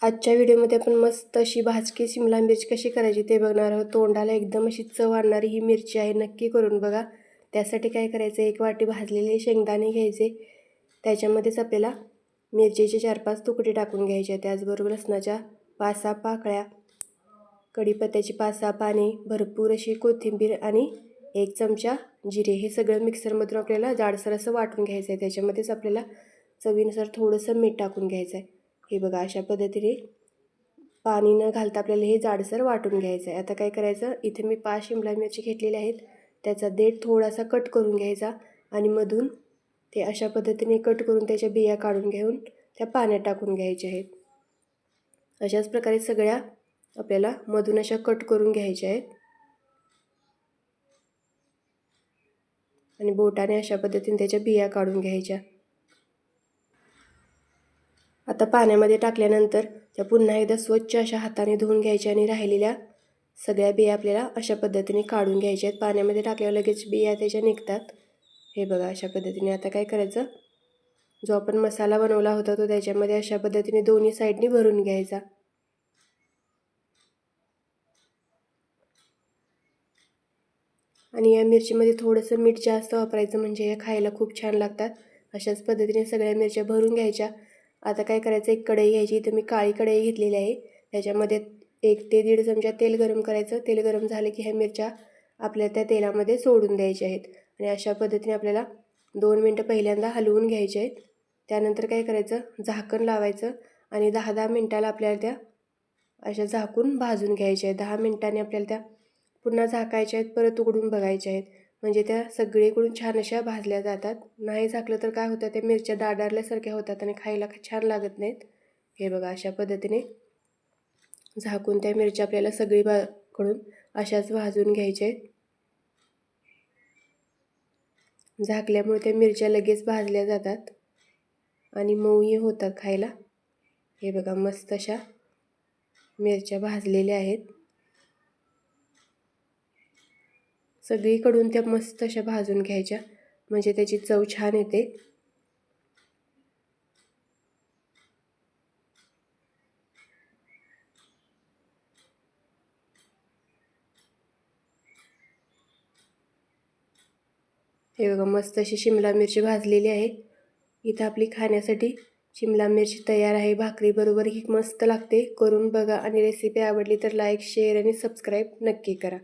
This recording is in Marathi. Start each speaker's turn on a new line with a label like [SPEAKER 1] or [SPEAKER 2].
[SPEAKER 1] आजच्या व्हिडिओमध्ये आपण मस्त अशी भाजकी शिमला मिरची कशी करायची ते बघणार आहोत। तोंडाला एकदम अशी चव आणणारी ही मिरची आहे, नक्की करून बघा। त्यासाठी काय करायचं, एक वाटी भाजलेले शेंगदाणे घ्यायचे, त्याच्यामध्येच आपल्याला मिरचीचे 4-5 तुकडे टाकून घ्यायचे। त्याचबरोबर लसणाच्या 5-6 पाकळ्या, कढीपत्त्याची 5-6 पाने, भरपूर अशी कोथिंबीर आणि 1 चमचा जिरे, हे सगळं मिक्सरमधून आपल्याला जाडसर असं वाटून घ्यायचं आहे। त्याच्यामध्येच आपल्याला चवीनुसार थोडंसं मीठ टाकून घ्यायचं आहे। हे बघा, अशा पद्धतीने पाणी न घालता आपल्याला हे जाडसर वाटून घ्यायचं आहे। आता काय करायचं, इथे मी 5 शिमला मिरची घेतलेल्या आहेत, त्याचा देठ थोडासा कट करून घ्यायचा आणि मधून ते अशा पद्धतीने कट करून त्याच्या बिया काढून घेऊन त्या पाण्यात टाकून घ्यायच्या आहेत। अशाच प्रकारे सगळ्या आपल्याला मधून अशा कट करून घ्यायच्या आहेत आणि बोटाने अशा पद्धतीने त्याच्या बिया काढून घ्यायच्या। आता पाण्यामध्ये टाकल्यानंतर त्या पुन्हा एकदा स्वच्छ अशा हाताने धुवून घ्यायच्या आणि राहिलेल्या सगळ्या बिया आपल्याला अशा पद्धतीने काढून घ्यायच्या आहेत। पाण्यामध्ये टाकल्यावर लगेच बिया त्याच्या निघतात। हे बघा, अशा पद्धतीने आता काय करायचं, जो आपण मसाला बनवला होता तो त्याच्यामध्ये अशा पद्धतीने दोन्ही साईडनी भरून घ्यायचा। आणि या मिरचीमध्ये थोडंसं मीठ जास्त वापरायचं, म्हणजे या खायला खूप छान लागतात। अशाच पद्धतीने सगळ्या मिरच्या भरून घ्यायच्या। आता काय करायचं, एक कढई घ्यायची, इथं मी काळी कढई घेतलेली आहे, त्याच्यामध्ये 1 ते 1.5 चमचा तेल गरम करायचं। तेल गरम झाले की ह्या मिरच्या आपल्या त्या तेलामध्ये सोडून द्यायच्या आहेत आणि अशा पद्धतीने आपल्याला 2 मिनटं पहिल्यांदा हलवून घ्यायचे आहेत। त्यानंतर काय करायचं, झाकण लावायचं आणि 10-10 मिनटाला आपल्याला त्या अशा झाकून भाजून घ्यायच्या आहेत। 10 मिनटांनी आपल्याला त्या पुन्हा झाकायच्या आहेत, परत उघडून बघायच्या आहेत, म्हणजे त्या सगळीकडून छान अशा भाजल्या जातात। नाही झाकलं तर काय होतं, त्या मिरच्या डाडारल्यासारख्या होतात आणि खायला छान लागत नाहीत। हे बघा, अशा पद्धतीने झाकून त्या मिरच्या आपल्याला सगळीकडून अशाच भाजून घ्यायच्या आहेत। झाकल्यामुळे त्या मिरच्या लगेच भाजल्या जातात आणि मऊही होतात खायला। हे बघा, मस्त अशा मिरच्या भाजलेल्या आहेत, सगळीकडून त्या मस्त अशा भाजून घ्यायच्या, म्हणजे त्याची चव छान येते। हे बघा, मस्त अशी शिमला मिरची भाजलेली आहे। इथं आपली खाण्यासाठी शिमला मिरची तयार आहे। भाकरीबरोबर ही मस्त लागते, करून बघा आणि रेसिपी आवडली तर लाईक, शेअर आणि सबस्क्राईब नक्की करा।